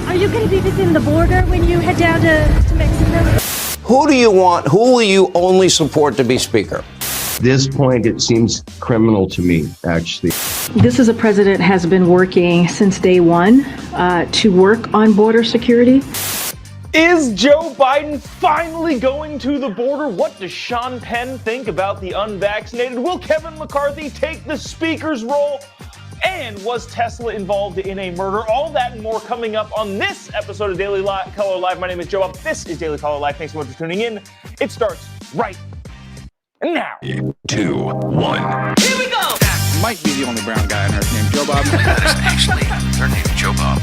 Are you going to be within the border when you head down to Mexico? Who do you want? Who will you only support to be Speaker? At this point, it seems criminal to me, actually. This is a president has been working since day one to work on border security. Is Joe Biden finally going to the border? What does Sean Penn think about the unvaccinated? Will Kevin McCarthy take the speaker's role? And was Tesla involved in a murder? All that and more coming up on this episode of Daily Caller Live. My name is Jobob. This is Daily Caller Live. Thanks so much for tuning in. It starts right now. 2, 1. Here we go. That might be the only brown guy on earth named Jobob. That is actually their name, Jobob.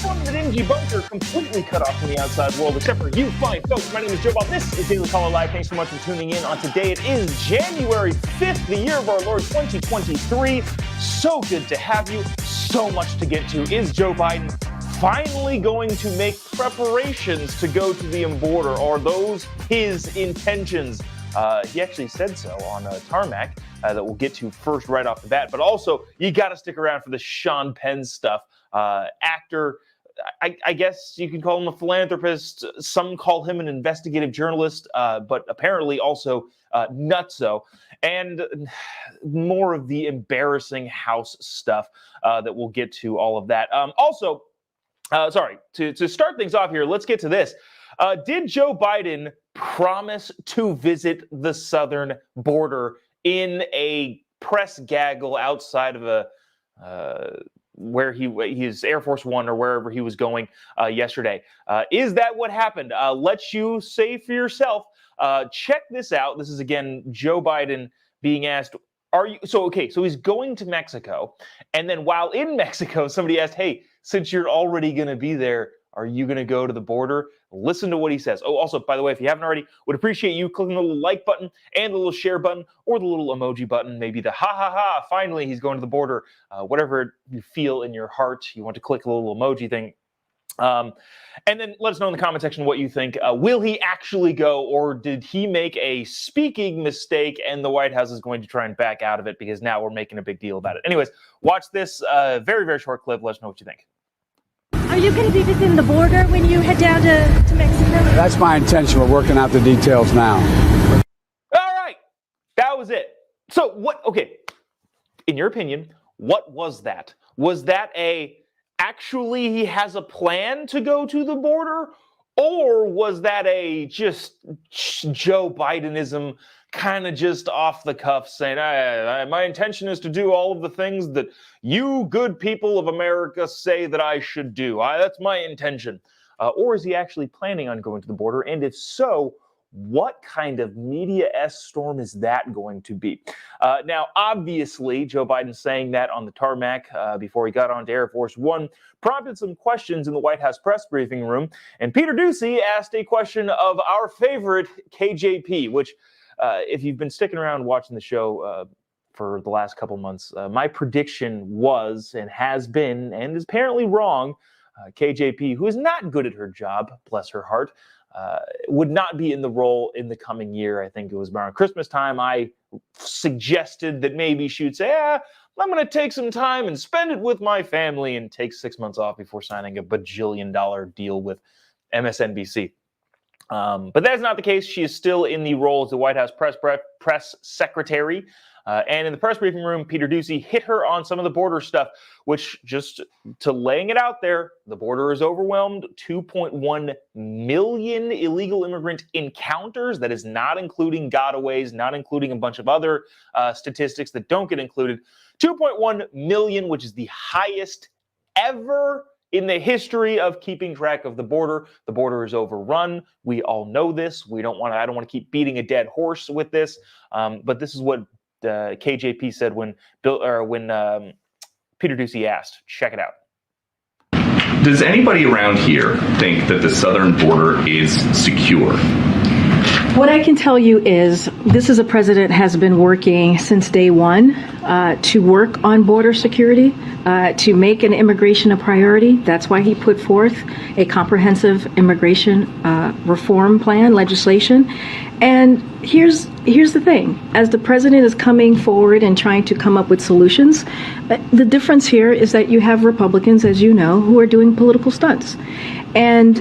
From the dingy bunker, completely cut off from the outside world, except for you fine folks. My name is Jobob. This is Daily Caller Live. Thanks so much for tuning in on today. It is January 5th, the year of our Lord 2023. So good to have you. So much to get to. Is Joe Biden finally going to make preparations to go to the border? Are those his intentions? He actually said so on Tarmac that we'll get to first right off the bat. But also, you got to stick around for the Sean Penn stuff. Actor, I guess you could call him a philanthropist. Some call him an investigative journalist, but apparently also nutso. And more of the embarrassing House stuff that we'll get to all of that. To start things off here, let's get to this. Did Joe Biden promise to visit the southern border in a press gaggle outside of where he's Air Force One or wherever he was going yesterday? Is that what happened? Let you say for yourself. Check this out. This is again Joe Biden being asked, so he's going to Mexico, and then while in Mexico, somebody asked, hey, since you're already going to be there, are you going to go to the border? Listen to what he says. Oh, also, by the way, if you haven't already, would appreciate you clicking the little like button and the little share button or the little emoji button, maybe the ha, finally he's going to the border. Whatever you feel in your heart, you want to click the little emoji thing. And then let us know in the comment section what you think. Will he actually go, or did he make a speaking mistake and the White House is going to try and back out of it because now we're making a big deal about it? Anyways, watch this very, very short clip. Let us know what you think. Are you going to be within the border when you head down to Mexico? That's my intention. We're working out the details now. All right. That was it. So in your opinion, what was that? Was that actually he has a plan to go to the border? Or was that a just Joe Bidenism, kind of just off the cuff saying, my intention is to do all of the things that you good people of America say that I should do. That's my intention. Or is he actually planning on going to the border? And if so, what kind of media-esque storm is that going to be? Now, obviously, Joe Biden saying that on the tarmac before he got onto Air Force One prompted some questions in the White House press briefing room. And Peter Doocy asked a question of our favorite KJP, which if you've been sticking around watching the show for the last couple months, my prediction was and has been and is apparently wrong. KJP, who is not good at her job, bless her heart, would not be in the role in the coming year. I think it was around Christmas time. I suggested that maybe she would say, I'm going to take some time and spend it with my family and take 6 months off before signing a bajillion-dollar deal with MSNBC. But that's not the case. She is still in the role as the White House press secretary. And in the press briefing room, Peter Doocy hit her on some of the border stuff, which, just to laying it out there, the border is overwhelmed. 2.1 million illegal immigrant encounters. That is not including gotaways, not including a bunch of other statistics that don't get included. 2.1 million, which is the highest ever in the history of keeping track of the border. The border is overrun. We all know this. I don't want to keep beating a dead horse with this. But this is what KJP said when Peter Doocy asked. Check it out. Does anybody around here think that the southern border is secure? What I can tell you is this is a president has been working since day one to work on border security, to make an immigration a priority. That's why he put forth a comprehensive immigration reform plan legislation. And here's the thing. As the president is coming forward and trying to come up with solutions, the difference here is that you have Republicans, as you know, who are doing political stunts. And,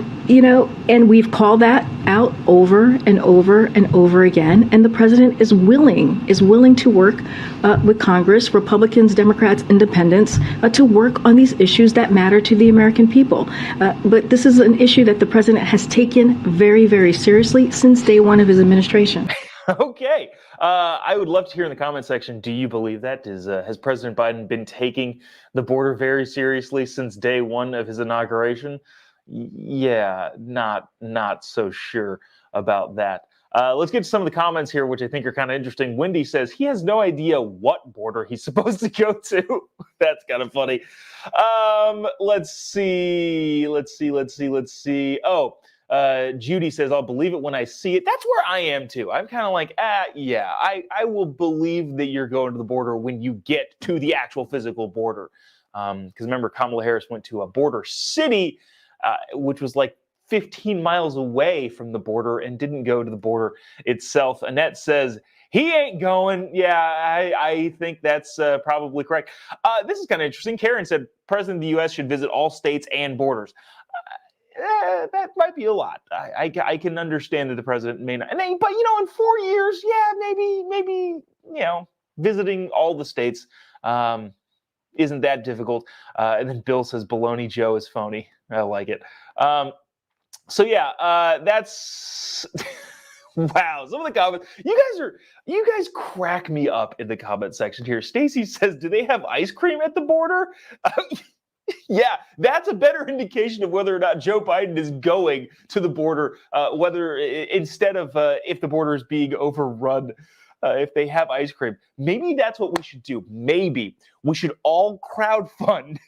and we've called that out over and over and over again. And the president is willing to work with Congress, Republicans, Democrats, Independents, to work on these issues that matter to the American people. But this is an issue that the president has taken very, very seriously since day one of his administration. Okay. I would love to hear in the comment section, do you believe that? Has President Biden been taking the border very seriously since day one of his inauguration? Yeah, not so sure about that. Let's get to some of the comments here, which I think are kind of interesting. Wendy says he has no idea what border he's supposed to go to. That's kind of funny. Let's see. Oh, Judy says, I'll believe it when I see it. That's where I am too. I'm kind of like, yeah, I will believe that you're going to the border when you get to the actual physical border. Because remember, Kamala Harris went to a border city, which was like 15 miles away from the border and didn't go to the border itself. Annette says, he ain't going. Yeah, I think that's probably correct. This is kind of interesting. Karen said, President of the U.S. should visit all states and borders. That might be a lot. I can understand that the president may not. But, in 4 years, yeah, maybe visiting all the states isn't that difficult. And then Bill says, Baloney Joe is phony. I like it. That's wow. Some of the comments, you guys crack me up in the comment section here. Stacy says, do they have ice cream at the border? Yeah, that's a better indication of whether or not Joe Biden is going to the border, whether instead of if the border is being overrun, if they have ice cream. Maybe that's what we should do. Maybe we should all crowdfund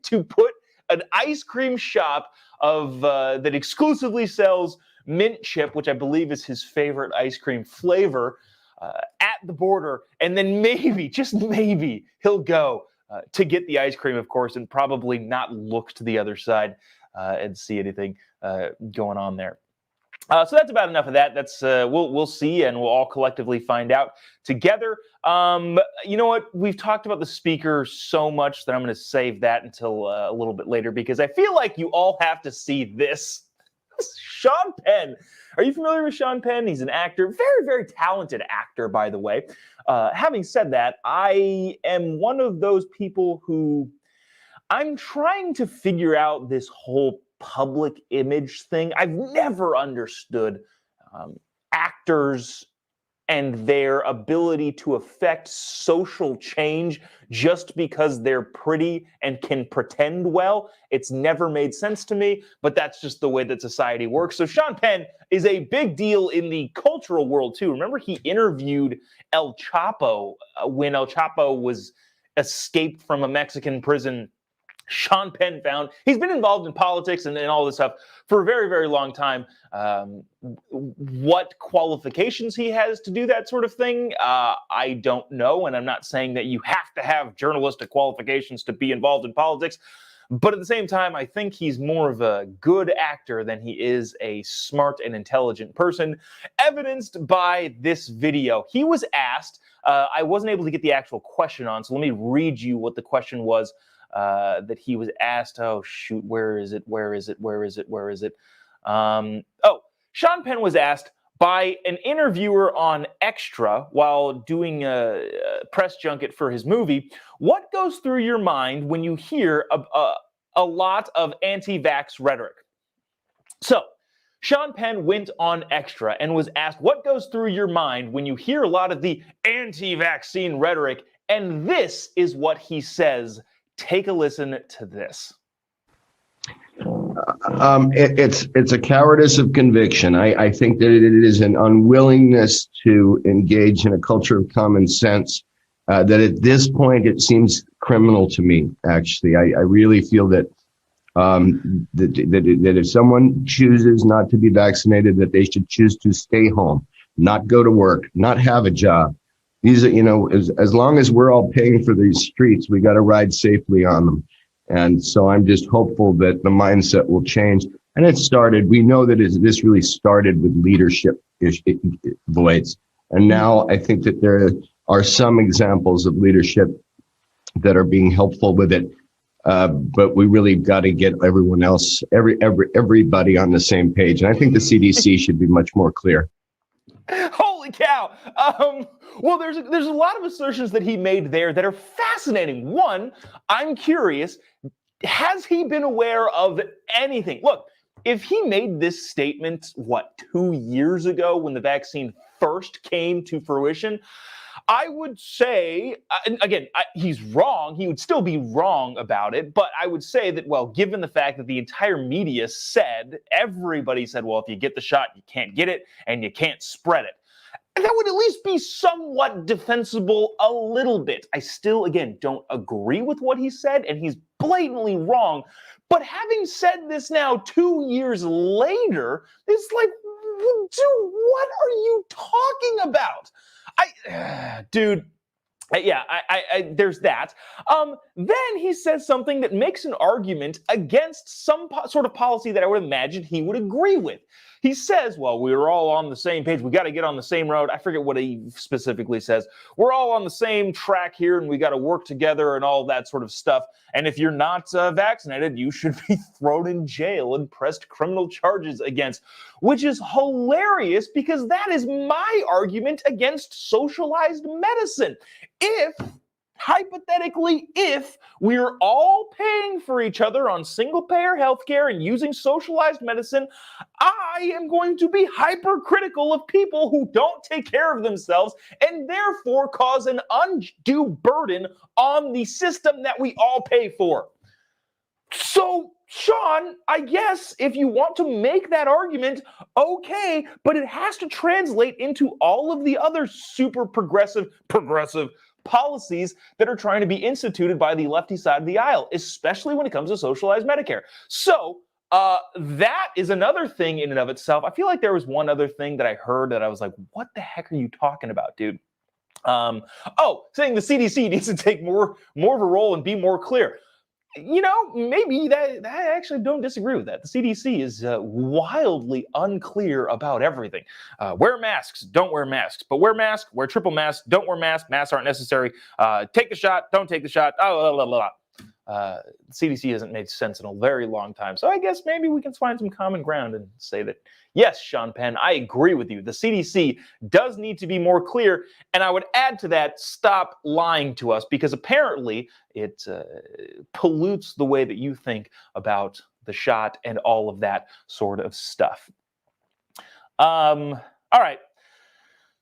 to put an ice cream shop of that exclusively sells mint chip, which I believe is his favorite ice cream flavor, at the border. And then maybe, just maybe, he'll go to get the ice cream, of course, and probably not look to the other side and see anything going on there. So that's about enough of that. That's we'll see, and we'll all collectively find out together. You know what? We've talked about the speaker so much that I'm going to save that until a little bit later, because I feel like you all have to see this. Sean Penn. Are you familiar with Sean Penn? He's an actor, very, very talented actor, by the way. Having said that, I am one of those people who I'm trying to figure out this whole public image thing. I've never understood actors and their ability to affect social change just because they're pretty and can pretend well. It's never made sense to me, but that's just the way that society works. So Sean Penn is a big deal in the cultural world too. Remember, he interviewed El Chapo when El Chapo was escaped from a Mexican prison. Sean Penn found he's been involved in politics and all this stuff for a very, very long time. What qualifications he has to do that sort of thing, I don't know. And I'm not saying that you have to have journalistic qualifications to be involved in politics. But at the same time, I think he's more of a good actor than he is a smart and intelligent person, evidenced by this video. He was asked, I wasn't able to get the actual question on, so let me read you what the question was. That he was asked. Oh, shoot, where is it? Sean Penn was asked by an interviewer on Extra while doing a press junket for his movie, what goes through your mind when you hear a lot of anti-vax rhetoric? So Sean Penn went on Extra and was asked, what goes through your mind when you hear a lot of the anti-vaccine rhetoric? And this is what he says. Take a listen to this. It's a cowardice of conviction. I think that it is an unwillingness to engage in a culture of common sense that at this point it seems criminal to me, actually. I really feel that That if someone chooses not to be vaccinated, that they should choose to stay home, not go to work, not have a job. These are, as long as we're all paying for these streets, we got to ride safely on them. And so I'm just hopeful that the mindset will change. And it started, we know that this really started with leadership voids. And now I think that there are some examples of leadership that are being helpful with it. But we really got to get everyone else, everybody on the same page. And I think the CDC should be much more clear. Holy cow! Well, there's a lot of assertions that he made there that are fascinating. One, I'm curious, has he been aware of anything? Look, if he made this statement, 2 years ago when the vaccine first came to fruition, I would say, again, he's wrong. He would still be wrong about it. But I would say that, well, given the fact that the entire media everybody said, well, if you get the shot, you can't get it and you can't spread it. And that would at least be somewhat defensible a little bit. I still, again, don't agree with what he said, and he's blatantly wrong. But having said this now 2 years later, it's like, dude, what are you talking about? There's that. Then he says something that makes an argument against some sort of policy that I would imagine he would agree with. He says, well, we're all on the same page. We got to get on the same road. I forget what he specifically says. We're all on the same track here, and we got to work together and all that sort of stuff. And if you're not vaccinated, you should be thrown in jail and pressed criminal charges against, which is hilarious because that is my argument against socialized medicine. Hypothetically, if we're all paying for each other on single-payer healthcare and using socialized medicine, I am going to be hypercritical of people who don't take care of themselves and therefore cause an undue burden on the system that we all pay for. So, Sean, I guess if you want to make that argument, okay, but it has to translate into all of the other super progressive policies that are trying to be instituted by the lefty side of the aisle, especially when it comes to socialized Medicare. So that is another thing in and of itself. I feel like there was one other thing that I heard that I was like, what the heck are you talking about, dude? Saying the CDC needs to take more of a role and be more clear. Maybe I actually don't disagree with that. The CDC is wildly unclear about everything. Wear masks, don't wear masks. But wear masks, wear triple masks, don't wear masks. Masks aren't necessary. Take the shot, don't take the shot. The CDC hasn't made sense in a very long time. So I guess maybe we can find some common ground and say that, yes, Sean Penn, I agree with you. The CDC does need to be more clear. And I would add to that, stop lying to us, because apparently it pollutes the way that you think about the shot and all of that sort of stuff. All right.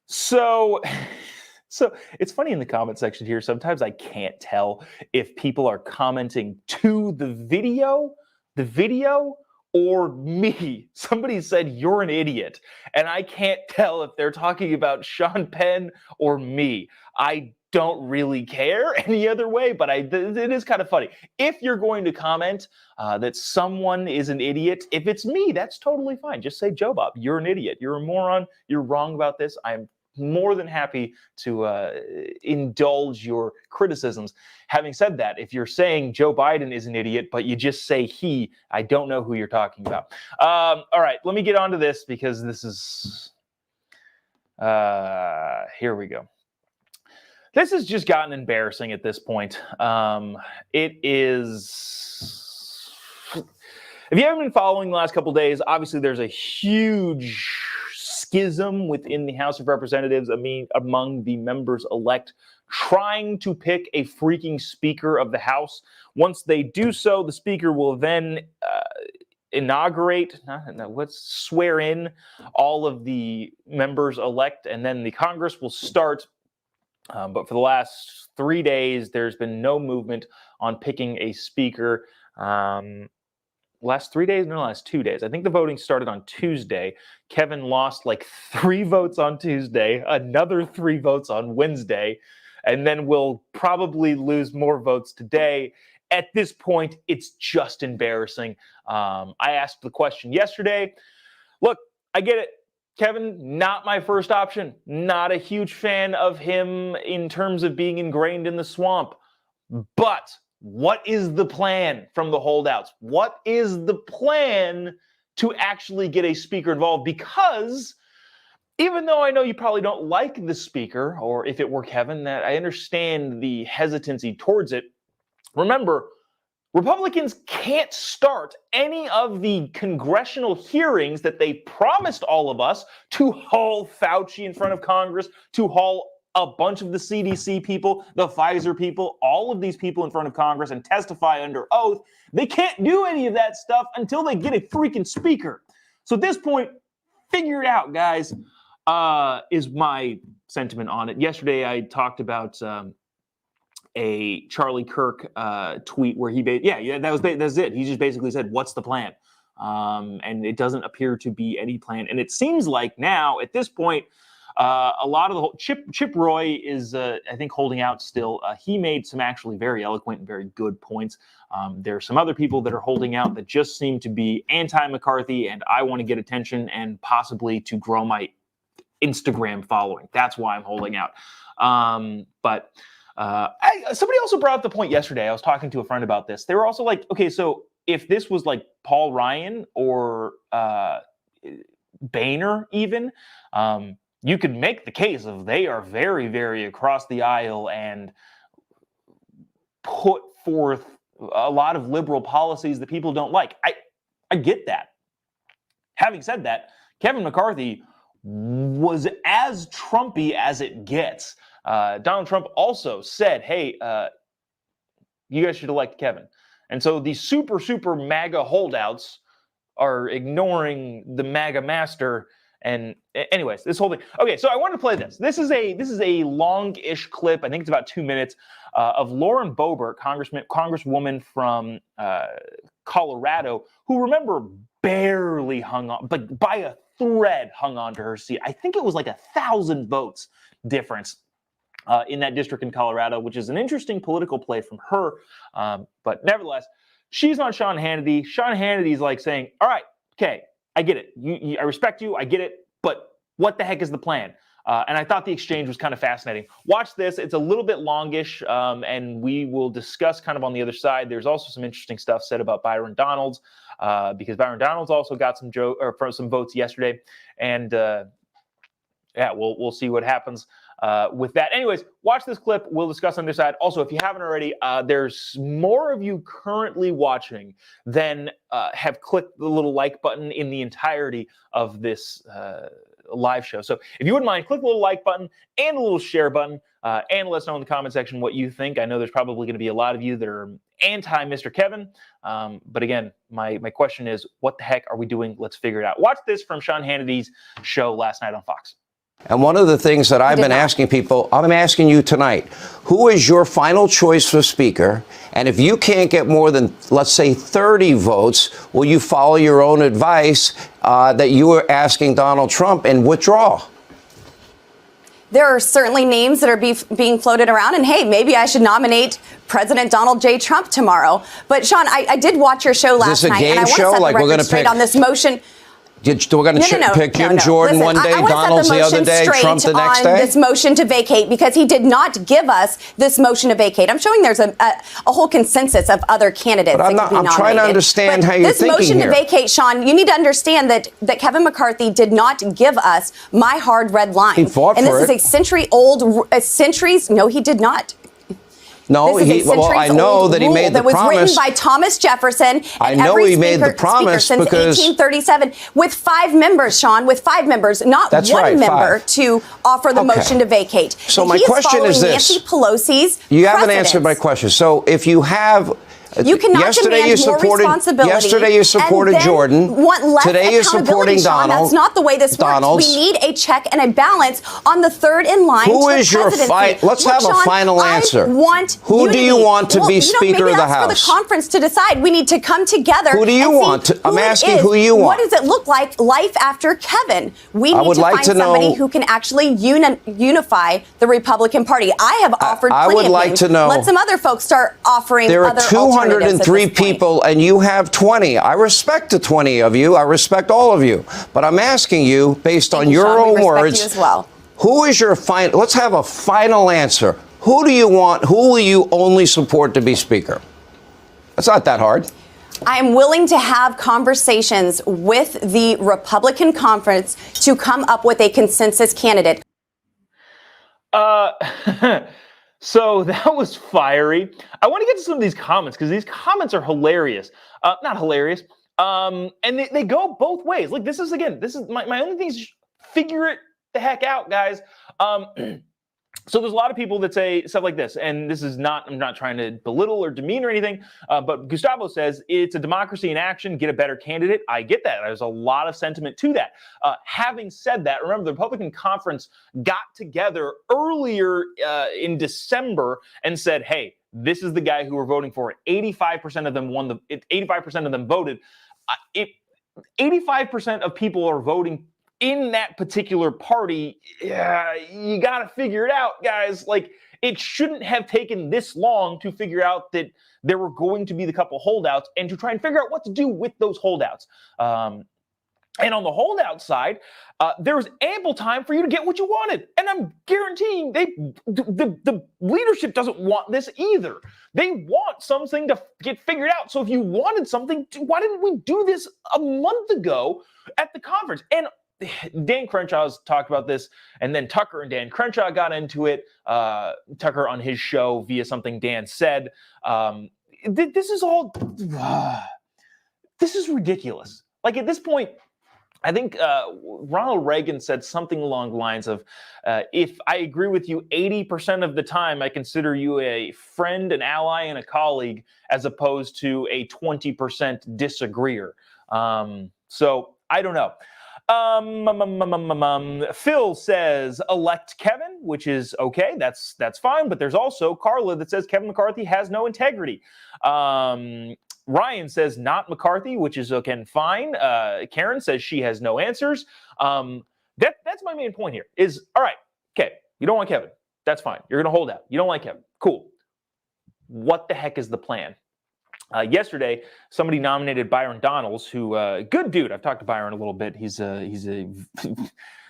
So it's funny in the comment section here. Sometimes I can't tell if people are commenting to the video, or me. Somebody said, you're an idiot. And I can't tell if they're talking about Sean Penn or me. I don't really care any other way, but it is kind of funny. If you're going to comment that someone is an idiot, if it's me, that's totally fine. Just say, Jobob, you're an idiot. You're a moron. You're wrong about this. I'm more than happy to indulge your criticisms. Having said that, if you're saying Joe Biden is an idiot, but you just say he, I don't know who you're talking about. All right, let me get on to this because this is, here we go. This has just gotten embarrassing at this point. It is, if you haven't been following the last couple of days, obviously there's a huge schism within the House of Representatives among the members-elect trying to pick a freaking Speaker of the House. Once they do so, the Speaker will then swear in all of the members-elect, and then the Congress will start. But for the last 3 days, there's been no movement on picking a Speaker. Last 3 days? No, last 2 days. I think the voting started on Tuesday. Kevin lost like 3 votes on Tuesday, another 3 votes on Wednesday, and then we'll probably lose more votes today. at this point, it's just embarrassing. I asked the question yesterday. Look, I get it. Kevin, not my first option. Not a huge fan of him in terms of being ingrained in the swamp. But what is the plan from the holdouts? What is the plan to actually get a speaker involved? Because even though I know you probably don't like the speaker, or if it were Kevin, that I understand the hesitancy towards it. Remember, Republicans can't start any of the congressional hearings that they promised all of us to haul Fauci in front of Congress, to haul a bunch of the CDC people, the Pfizer people, all of these people in front of Congress and testify under oath. They can't do any of that stuff until they get a freaking speaker. So at this point, figure it out, guys, is my sentiment on it. Yesterday, I talked about a Charlie Kirk tweet where that's it. He just basically said, "What's the plan?" And it doesn't appear to be any plan. And it seems like now at this point, a lot of the Chip Roy is, I think, holding out still. He made some actually very eloquent and very good points. There are some other people that are holding out that just seem to be anti-McCarthy, and I want to get attention and possibly to grow my Instagram following. That's why I'm holding out. Somebody also brought up the point yesterday. I was talking to a friend about this. They were also like, okay, so if this was like Paul Ryan or Boehner even, you could make the case of they are very, very across the aisle and put forth a lot of liberal policies that people don't like. I get that. Having said that, Kevin McCarthy was as Trumpy as it gets. Donald Trump also said, hey, you guys should elect Kevin. And so the super, super MAGA holdouts are ignoring the MAGA master. And anyways, this whole thing. Okay, so I wanted to play this. This is a long-ish clip. I think it's about 2 minutes of Lauren Boebert, congresswoman from Colorado, who, remember, barely hung on, but by a thread hung on to her seat. I think it was like 1,000 votes difference in that district in Colorado, which is an interesting political play from her. But nevertheless, she's on Sean Hannity. Sean Hannity's like saying, all right, okay, I get it. I respect you. I get it. But what the heck is the plan? And I thought the exchange was kind of fascinating. Watch this. It's a little bit longish, and we will discuss kind of on the other side. There's also some interesting stuff said about Byron Donalds, because Byron Donalds also got some votes yesterday. And we'll see what happens with that. Anyways, watch this clip. We'll discuss on this side. Also, if you haven't already, there's more of you currently watching than have clicked the little like button in the entirety of this live show. So if you wouldn't mind, click the little like button and the little share button, and let us know in the comment section what you think. I know there's probably going to be a lot of you that are anti-Mr. Kevin. But again, my question is, what the heck are we doing? Let's figure it out. Watch this from Sean Hannity's show last night on Fox. And one of the things that I've been asking people, I'm asking you tonight, who is your final choice for speaker? And if you can't get more than, let's say, 30 votes, will you follow your own advice that you were asking Donald Trump and withdraw? There are certainly names that are being floated around. And hey, maybe I should nominate President Donald J. Trump tomorrow. But Sean, I did watch your show last night. And I want to set the record straight on this motion. We're going to pick Jim Jordan one day, Donald's the other day, Trump the next day? This motion to vacate, because he did not give us this motion to vacate. I'm showing there's a whole consensus of other candidates that could be nominated. I'm trying to understand how you're thinking here. This motion to vacate, Sean, you need to understand that Kevin McCarthy did not give us my hard red line. He fought for it. And this is a century-old, no, he did not. No, I know that he made the promise. That was written by Thomas Jefferson. I know he made the promise since because 1837 with 5 members, Sean, with 5 members, not one member to offer the motion to vacate. So my question is this: Nancy Pelosi's you haven't answered my question. So if you have. You cannot demand more responsibility. Yesterday you supported Jordan. Today you're supporting Donald. That's not the way this works. We need a check and a balance on the third in line. Who is your fight? Let's have a final answer. Who do you want to be Speaker of the House? Maybe that's for the conference to decide. We need to come together. Who do you want? I'm asking who you want. What does it look like, life after Kevin? We need to find somebody who can actually unify the Republican Party. I have offered plenty of names. Let some other folks start offering other alternatives. 203 people and you have 20. I respect the 20 of you. I respect all of you. But I'm asking you, based on your own words, you as well. Who is your final? Let's have a final answer. Who do you want? Who will you only support to be Speaker? It's not that hard. I am willing to have conversations with the Republican conference to come up with a consensus candidate. So that was fiery. I want to get to some of these comments because these comments are hilarious. Not hilarious. And they go both ways. Like this is my only thing is figure it the heck out, guys. So there's a lot of people that say stuff like this, and this is not, I'm not trying to belittle or demean or anything, but Gustavo says it's a democracy in action, get a better candidate. I get that. There's a lot of sentiment to that. Having said that, remember the Republican conference got together earlier in December and said, hey, this is the guy who we're voting for. 85% of them won 85% of them voted. 85% of people are voting in that particular party. You got to figure it out, guys. Like, it shouldn't have taken this long to figure out that there were going to be the couple holdouts and to try and figure out what to do with those holdouts. And on the holdout side, there was ample time for you to get what you wanted. And I'm guaranteeing the leadership doesn't want this either. They want something to get figured out. So if you wanted something, why didn't we do this a month ago at the conference? And Dan Crenshaw's talked about this, and then Tucker and Dan Crenshaw got into it. Tucker on his show via something Dan said. This is all, this is ridiculous. Like at this point, I think Ronald Reagan said something along the lines of, if I agree with you 80% of the time, I consider you a friend, an ally, and a colleague, as opposed to a 20% disagreeer. So I don't know. Phil says elect Kevin, which is okay. That's fine. But there's also Carla that says Kevin McCarthy has no integrity. Ryan says not McCarthy, which is again fine. Karen says she has no answers. That's my main point here is, all right, okay, you don't want Kevin. That's fine. You're going to hold out. You don't like Kevin. Cool. What the heck is the plan? Yesterday, somebody nominated Byron Donalds, who good dude. I've talked to Byron a little bit. He's a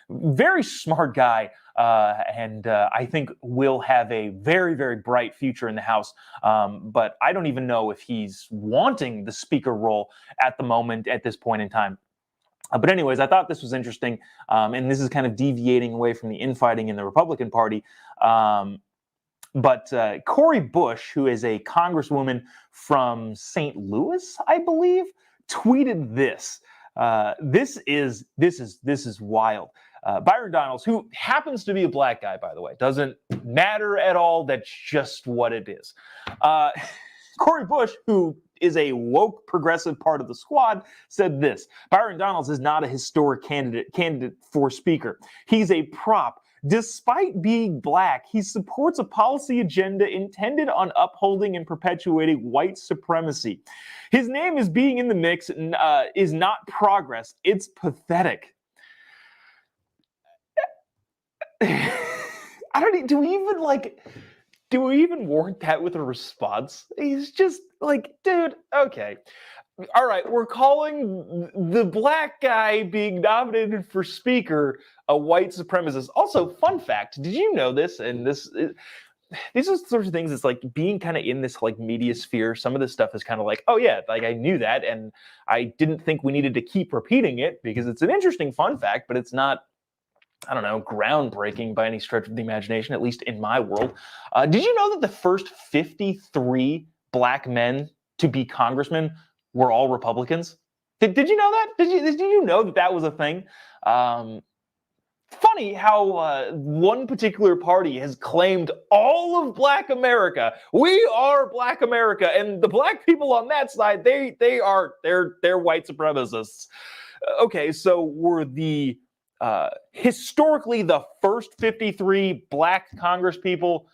very smart guy, and I think will have a very, very bright future in the House. But I don't even know if he's wanting the speaker role at the moment, at this point in time. But anyways, I thought this was interesting, and this is kind of deviating away from the infighting in the Republican Party. But Cori Bush, who is a congresswoman from St. Louis, I believe, tweeted this. This is wild. Byron Donalds, who happens to be a black guy, by the way, doesn't matter at all. That's just what it is. Cori Bush, who is a woke progressive part of the squad, said this: Byron Donalds is not a historic candidate for speaker. He's a prop. Despite being black, he supports a policy agenda intended on upholding and perpetuating white supremacy. His name is being in the mix is not progress. It's pathetic. I don't need, do we even warrant that with a response? He's just like, dude, okay. All right, we're calling the black guy being nominated for speaker a white supremacist. Also, fun fact, did you know this? And these are the sorts of things, it's like being kind of in this like media sphere. Some of this stuff is kind of like, oh yeah, like I knew that. And I didn't think we needed to keep repeating it because it's an interesting fun fact, but it's not, I don't know, groundbreaking by any stretch of the imagination, at least in my world. Did you know that the first 53 black men to be congressmen were all Republicans? Did you know that? Did you know that was a thing? Funny how one particular party has claimed all of Black America. We are Black America, and the black people on that side, they're white supremacists. Okay, so were the historically the first 53 black Congress people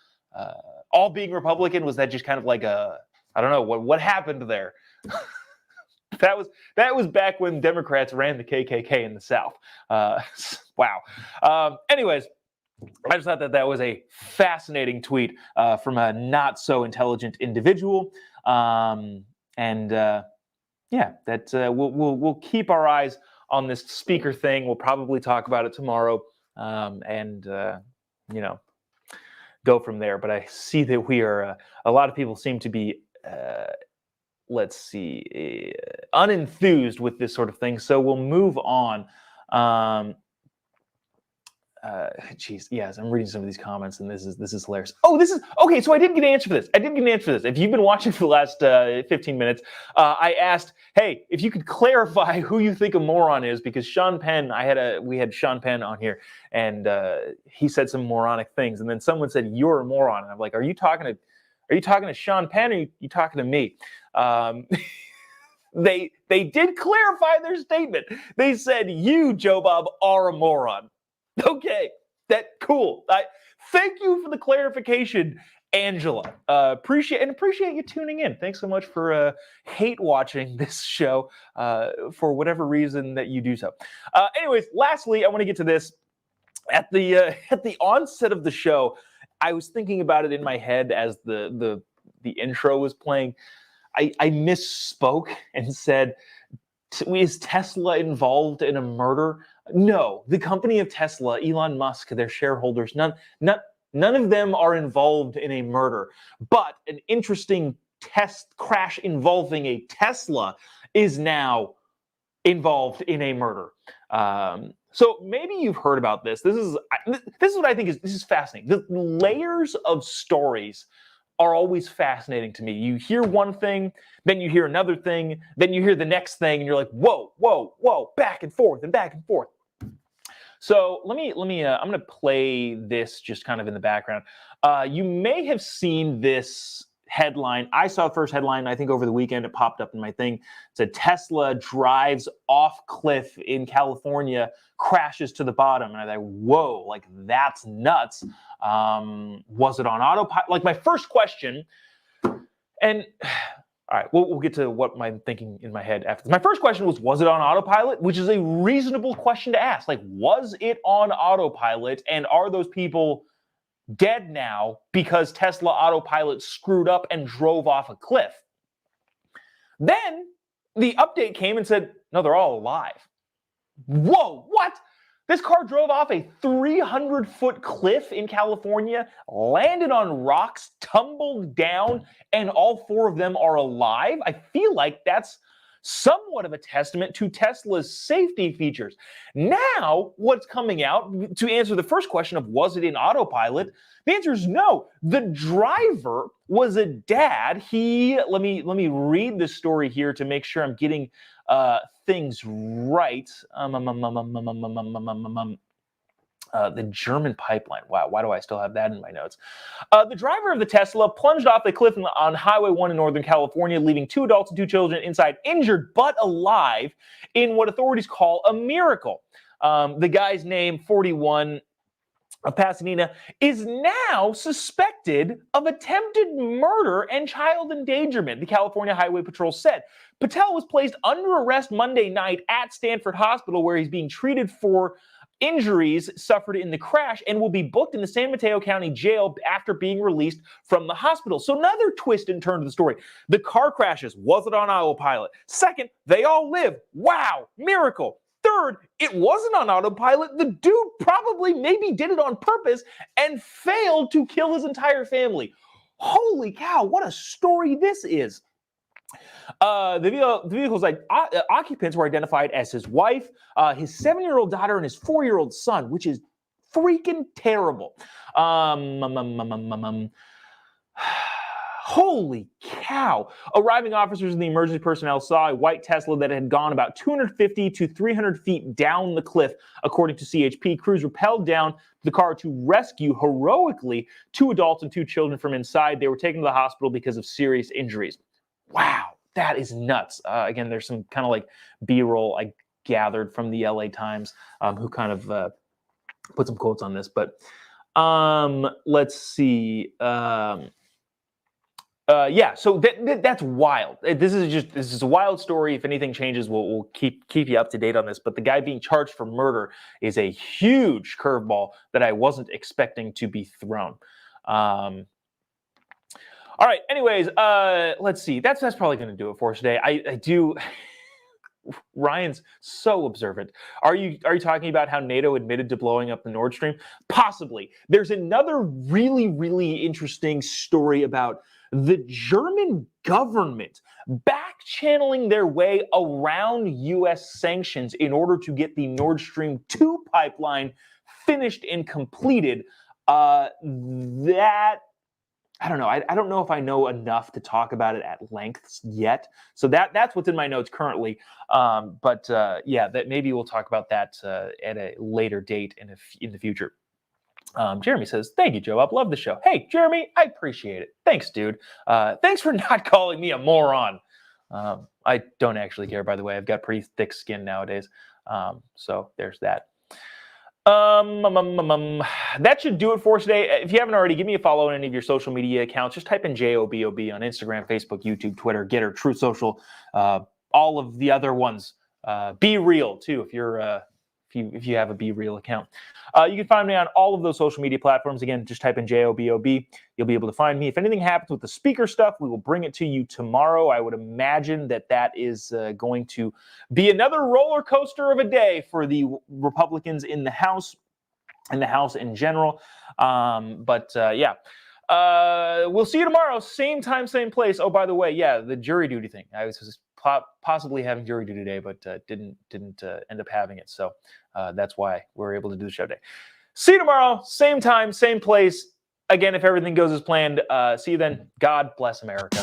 all being Republican? Was that just kind of like a, I don't know, what happened there? That was back when Democrats ran the KKK in the South. Wow. Anyways, I just thought that was a fascinating tweet from a not so intelligent individual. Yeah, that we'll keep our eyes on this speaker thing. We'll probably talk about it tomorrow, go from there. But I see that we are a lot of people seem to be unenthused with this sort of thing. So we'll move on. Yes, I'm reading some of these comments, and this is hilarious. Oh, this is okay. So I didn't get an answer for this. If you've been watching for the last 15 minutes, I asked, hey, if you could clarify who you think a moron is, because Sean Penn, we had Sean Penn on here, and he said some moronic things, and then someone said you're a moron, and I'm like, are you talking to Sean Penn, or are you talking to me? They did clarify their statement. They said you, Jobob, are a moron. Okay, cool. Thank you for the clarification, Angela. Appreciate you tuning in. Thanks so much for hate watching this show for whatever reason that you do so. Anyways, lastly, I want to get to this. At the onset of the show, I was thinking about it in my head as the intro was playing. I misspoke and said, is Tesla involved in a murder? No, the company of Tesla, Elon Musk, their shareholders, none of them are involved in a murder. But an interesting test crash involving a Tesla is now involved in a murder. So maybe you've heard about this. This is what I think is fascinating. The layers of stories are always fascinating to me. You hear one thing, then you hear another thing, then you hear the next thing, and you're like, whoa, whoa, whoa, back and forth and back and forth. So let me. I'm going to play this just kind of in the background. You may have seen this headline. I saw the first headline, I think over the weekend. It popped up in my thing. It said Tesla drives off cliff in California, crashes to the bottom. And I thought, whoa, like that's nuts. Was it on autopilot? Like my first question, and all right, we'll get to what I'm thinking in my head after this. My first question was it on autopilot? Which is a reasonable question to ask. Like, was it on autopilot? And are those people dead now because Tesla autopilot screwed up and drove off a cliff? Then the update came and said, no, they're all alive. Whoa, what? This car drove off a 300-foot cliff in California, landed on rocks, tumbled down, and all four of them are alive? I feel like that's somewhat of a testament to Tesla's safety features. Now, what's coming out, to answer the first question of was it in autopilot, the answer is no. The driver was a dad. Let me read the story here to make sure I'm getting things right. The German pipeline. Wow, why do I still have that in my notes? The driver of the Tesla plunged off the cliff on Highway 1 in Northern California, leaving 2 adults and 2 children inside, injured but alive, in what authorities call a miracle. The guy's name, 41, of Pasadena, is now suspected of attempted murder and child endangerment, the California Highway Patrol said. Patel was placed under arrest Monday night at Stanford Hospital, where he's being treated for injuries suffered in the crash and will be booked in the San Mateo County Jail after being released from the hospital. So another twist and turn to the story. The car crashes. Was it on autopilot? Second, they all live. Wow, miracle. Third, it wasn't on autopilot. The dude probably maybe did it on purpose and failed to kill his entire family. Holy cow, what a story this is. The vehicle's occupants were identified as his wife, his 7-year-old daughter, and his 4-year-old son, which is freaking terrible. Holy cow. Arriving officers and the emergency personnel saw a white Tesla that had gone about 250 to 300 feet down the cliff, according to CHP. Crews rappelled down the car to rescue, heroically, 2 adults and 2 children from inside. They were taken to the hospital because of serious injuries. Wow, that is nuts. Again, there's some kind of like B-roll I gathered from the LA Times, who kind of put some quotes on this. But let's see. So that's wild. This is a wild story. If anything changes, we'll keep you up to date on this. But the guy being charged for murder is a huge curveball that I wasn't expecting to be thrown. All All right. Anyways, let's see. That's probably going to do it for us today. I do. Ryan's so observant. Are you talking about how NATO admitted to blowing up the Nord Stream? Possibly. There's another really, really interesting story about the German government back-channeling their way around U.S. sanctions in order to get the Nord Stream 2 pipeline finished and completed. That I don't know. I don't know if I know enough to talk about it at length yet. So that's what's in my notes currently. Yeah, that maybe we'll talk about that at a later date in the future. Jeremy says, "Thank you, Jobob. Love the show." Hey, Jeremy, I appreciate it. Thanks, dude. Thanks for not calling me a moron. I don't actually care, by the way. I've got pretty thick skin nowadays. So there's that. That should do it for today. If you haven't already, give me a follow on any of your social media accounts. Just type in JOBOB on Instagram, Facebook, YouTube, Twitter, Getter, Truth Social, all of the other ones. Be Real too, if you're if you have a Be Real account. You can find me on all of those social media platforms. Again, just type in JOBOB. You'll be able to find me. If anything happens with the speaker stuff, we will bring it to you tomorrow. I would imagine that is going to be another roller coaster of a day for the Republicans in the House and the House in general. Yeah. We'll see you tomorrow. Same time, same place. Oh, by the way, yeah, the jury duty thing. I was possibly having jury duty today, but didn't end up having it. So that's why we're able to do the show today. See you tomorrow. Same time, same place. Again, if everything goes as planned, see you then. God bless America.